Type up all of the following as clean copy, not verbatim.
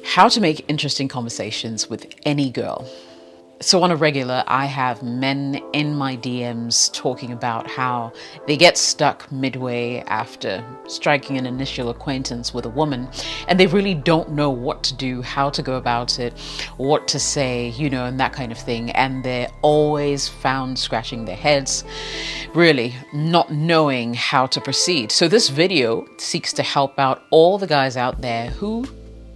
How to make interesting conversations with any girl. So on a regular, I have men in my DMs talking about how they get stuck midway after striking an initial acquaintance with a woman, and they really don't know what to do, how to go about it, what to say, and that kind of thing. And they're always found scratching their heads, really not knowing how to proceed. So this video seeks to help out all the guys out there who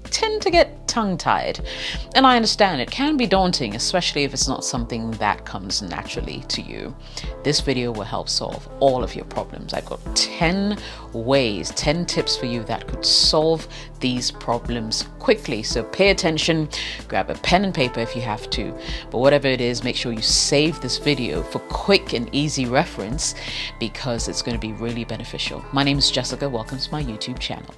tend to get tongue-tied. And I understand it can be daunting, especially if it's not something that comes naturally to you. This video will help solve all of your problems. I've got 10 ways, 10 tips for you that could solve these problems quickly. So pay attention, grab a pen and paper if you have to. But whatever it is, make sure you save this video for quick and easy reference because it's going to be really beneficial. My name is Jessica. Welcome to my YouTube channel.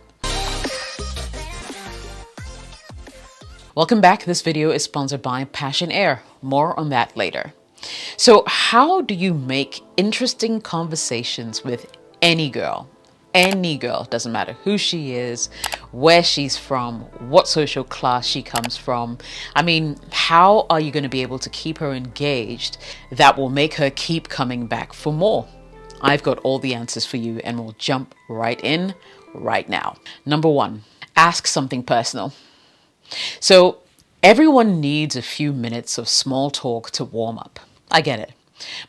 Welcome back. This video is sponsored by Passion Air. More on that later. So how do you make interesting conversations with any girl? Any girl, doesn't matter who she is, where she's from, what social class she comes from. I mean, how are you going to be able to keep her engaged that will make her keep coming back for more? I've got all the answers for you and we'll jump right in right now. Number one, ask something personal. So everyone needs a few minutes of small talk to warm up. I get it.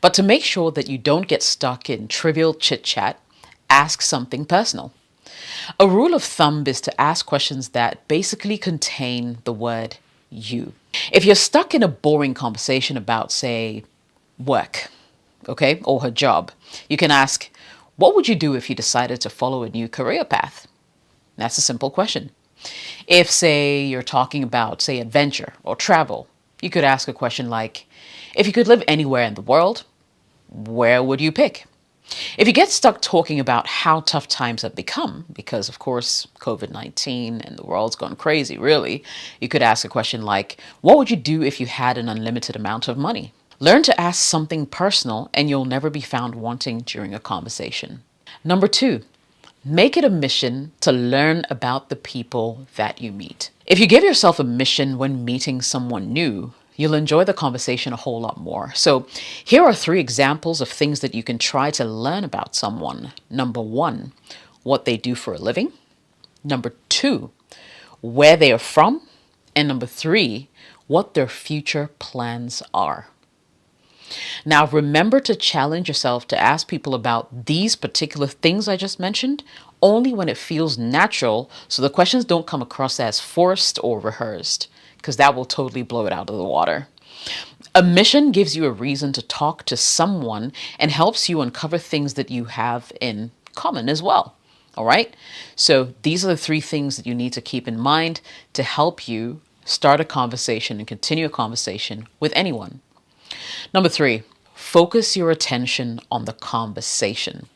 But to make sure that you don't get stuck in trivial chit chat, ask something personal. A rule of thumb is to ask questions that basically contain the word you. If you're stuck in a boring conversation about, say, work, okay, or her job, you can ask, what would you do if you decided to follow a new career path? That's a simple question. If, say, you're talking about, say, adventure or travel, you could ask a question like, if you could live anywhere in the world, where would you pick? If you get stuck talking about how tough times have become, because, of course, COVID-19 and the world's gone crazy, really, you could ask a question like, what would you do if you had an unlimited amount of money? Learn to ask something personal and you'll never be found wanting during a conversation. Number two, make it a mission to learn about the people that you meet. If you give yourself a mission when meeting someone new, you'll enjoy the conversation a whole lot more. So here are 3 examples of things that you can try to learn about someone. Number 1, what they do for a living. Number 2, where they are from. And number 3, what their future plans are. Now, remember to challenge yourself to ask people about these particular things I just mentioned only when it feels natural, so the questions don't come across as forced or rehearsed, because that will totally blow it out of the water. A mission gives you a reason to talk to someone and helps you uncover things that you have in common as well. All right? So these are the 3 things that you need to keep in mind to help you start a conversation and continue a conversation with anyone. Number 3, focus your attention on the conversation.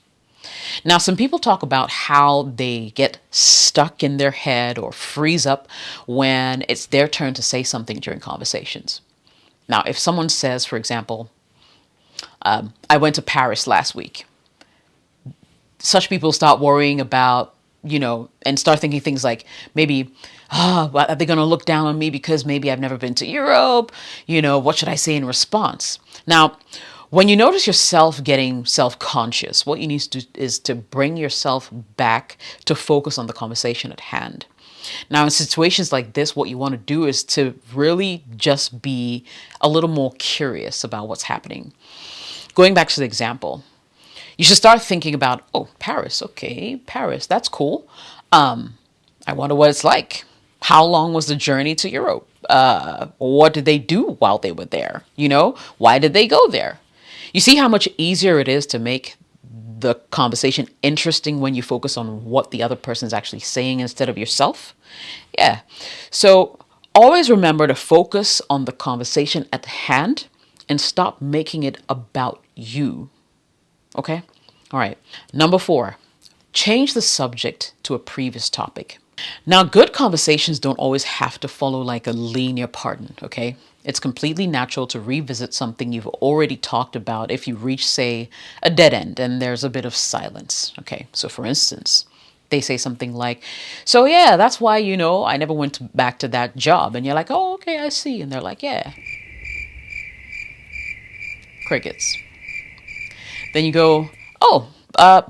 Now, some people talk about how they get stuck in their head or freeze up when it's their turn to say something during conversations. Now, if someone says, for example, I went to Paris last week, such people start worrying about, and start thinking things like maybe, well, are they going to look down on me because maybe I've never been to Europe? What should I say in response? Now, when you notice yourself getting self-conscious, what you need to do is to bring yourself back to focus on the conversation at hand. Now, in situations like this, what you want to do is to really just be a little more curious about what's happening. Going back to the example, you should start thinking about, oh, Paris. Okay, Paris. That's cool. I wonder what it's like. How long was the journey to Europe? What did they do while they were there? Why did they go there? You see how much easier it is to make the conversation interesting when you focus on what the other person is actually saying instead of yourself? Yeah. So always remember to focus on the conversation at hand and stop making it about you. Okay? All right. Number 4, change the subject to a previous topic. Now, good conversations don't always have to follow like a linear pattern, okay? It's completely natural to revisit something you've already talked about if you reach, say, a dead end and there's a bit of silence, okay? So for instance, They say something like, so yeah, that's why, I never went back to that job. And you're like, oh, okay, I see. And they're like, yeah, crickets. Then you go, oh,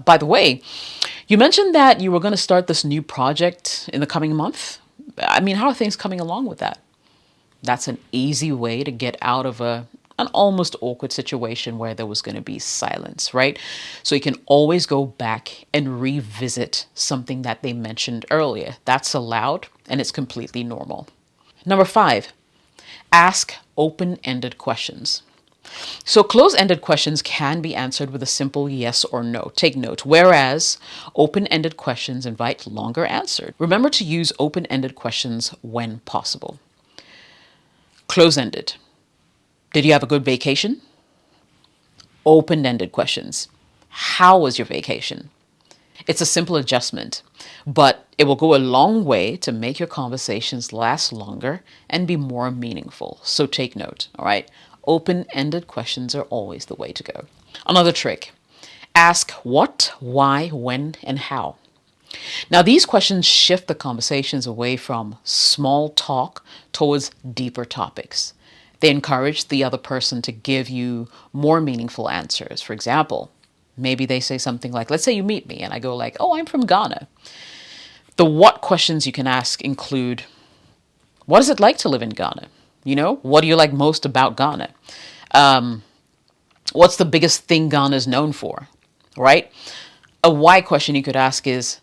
by the way, you mentioned that you were going to start this new project in the coming month. I mean, how are things coming along with that? That's an easy way to get out of an almost awkward situation where there was going to be silence, right? So you can always go back and revisit something that they mentioned earlier. That's allowed and it's completely normal. Number 5, ask open-ended questions. So close-ended questions can be answered with a simple yes or no. Take note. Whereas open-ended questions invite longer answers. Remember to use open-ended questions when possible. Close-ended. Did you have a good vacation? Open-ended questions. How was your vacation? It's a simple adjustment, but it will go a long way to make your conversations last longer and be more meaningful. So take note, all right? Open-ended questions are always the way to go. Another trick, ask what, why, when, and how. Now, these questions shift the conversations away from small talk towards deeper topics. They encourage the other person to give you more meaningful answers. For example, maybe they say something like, let's say you meet me and I go like, oh, I'm from Ghana. The what questions you can ask include, what is it like to live in Ghana? What do you like most about Ghana? What's the biggest thing Ghana is known for, right? A why question you could ask is,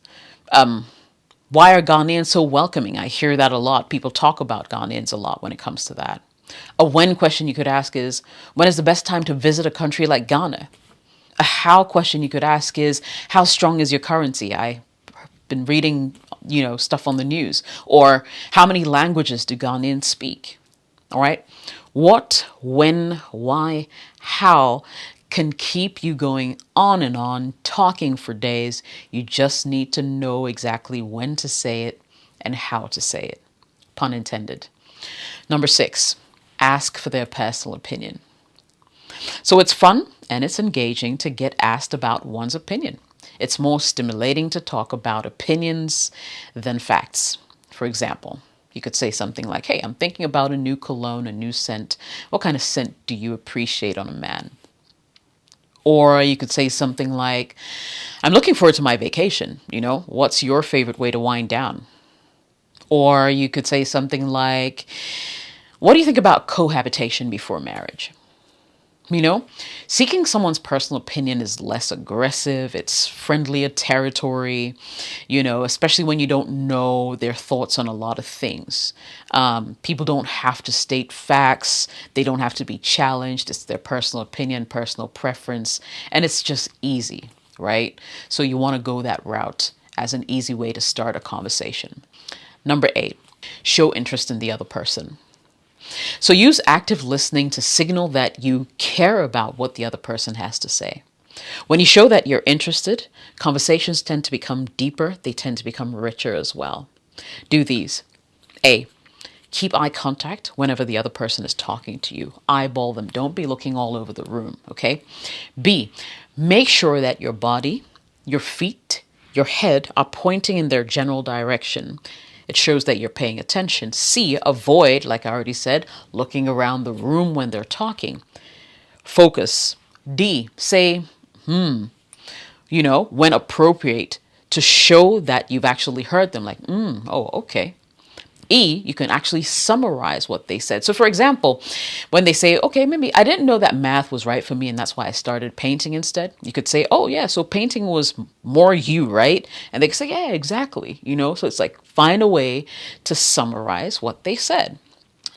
why are Ghanaians so welcoming? I hear that a lot. People talk about Ghanaians a lot when it comes to that. A when question you could ask is, when is the best time to visit a country like Ghana? A how question you could ask is, how strong is your currency? I've been reading, stuff on the news. Or how many languages do Ghanaians speak? All right. What, when, why, how can keep you going on and on, talking for days. You just need to know exactly when to say it and how to say it. Pun intended. Number 6, ask for their personal opinion. So it's fun and it's engaging to get asked about one's opinion. It's more stimulating to talk about opinions than facts. For example, you could say something like, hey, I'm thinking about a new cologne, a new scent. What kind of scent do you appreciate on a man? Or you could say something like, I'm looking forward to my vacation. What's your favorite way to wind down? Or you could say something like, what do you think about cohabitation before marriage? Seeking someone's personal opinion is less aggressive. It's friendlier territory, especially when you don't know their thoughts on a lot of things. People don't have to state facts. They don't have to be challenged. It's their personal opinion, personal preference, and it's just easy, right? So you want to go that route as an easy way to start a conversation. Number 8, show interest in the other person. So use active listening to signal that you care about what the other person has to say. When you show that you're interested, conversations tend to become deeper. They tend to become richer as well. Do these. A, keep eye contact whenever the other person is talking to you. Eyeball them. Don't be looking all over the room, okay? B, make sure that your body, your feet, your head are pointing in their general direction. It shows that you're paying attention. C, avoid, like I already said, looking around the room when they're talking. Focus. D, say, when appropriate, to show that you've actually heard them, like, oh, okay. E, you can actually summarize what they said. So for example, when they say, okay, maybe I didn't know that math was right for me and that's why I started painting instead. You could say, oh yeah, so painting was more you, right? And they could say, yeah, exactly. So it's like, find a way to summarize what they said.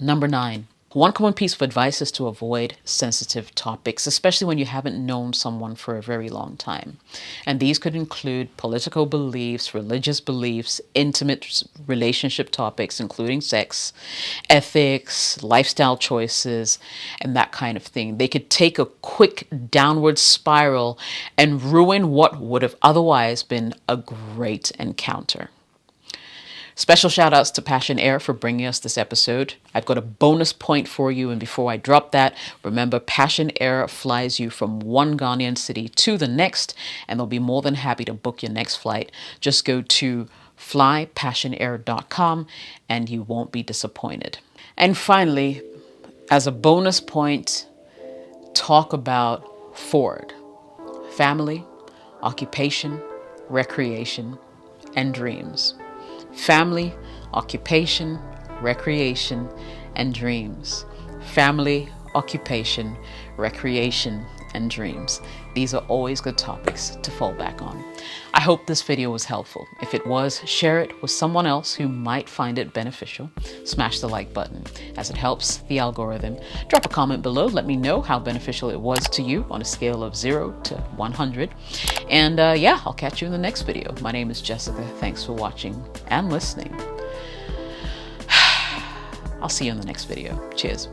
Number 9, one common piece of advice is to avoid sensitive topics, especially when you haven't known someone for a very long time. And these could include political beliefs, religious beliefs, intimate relationship topics, including sex, ethics, lifestyle choices, and that kind of thing. They could take a quick downward spiral and ruin what would have otherwise been a great encounter. Special shout outs to Passion Air for bringing us this episode. I've got a bonus point for you. And before I drop that, remember Passion Air flies you from one Ghanaian city to the next, and they'll be more than happy to book your next flight. Just go to flypassionair.com and you won't be disappointed. And finally, as a bonus point, talk about Ford: family, occupation, recreation, and dreams. Family, occupation, recreation, and dreams. Family, occupation, recreation, and dreams. These are always good topics to fall back on. I hope this video was helpful. If it was, share it with someone else who might find it beneficial. Smash the like button as it helps the algorithm. Drop a comment below. Let me know how beneficial it was to you on a scale of 0 to 100. And yeah, I'll catch you in the next video. My name is Jessica. Thanks for watching and listening. I'll see you in the next video. Cheers.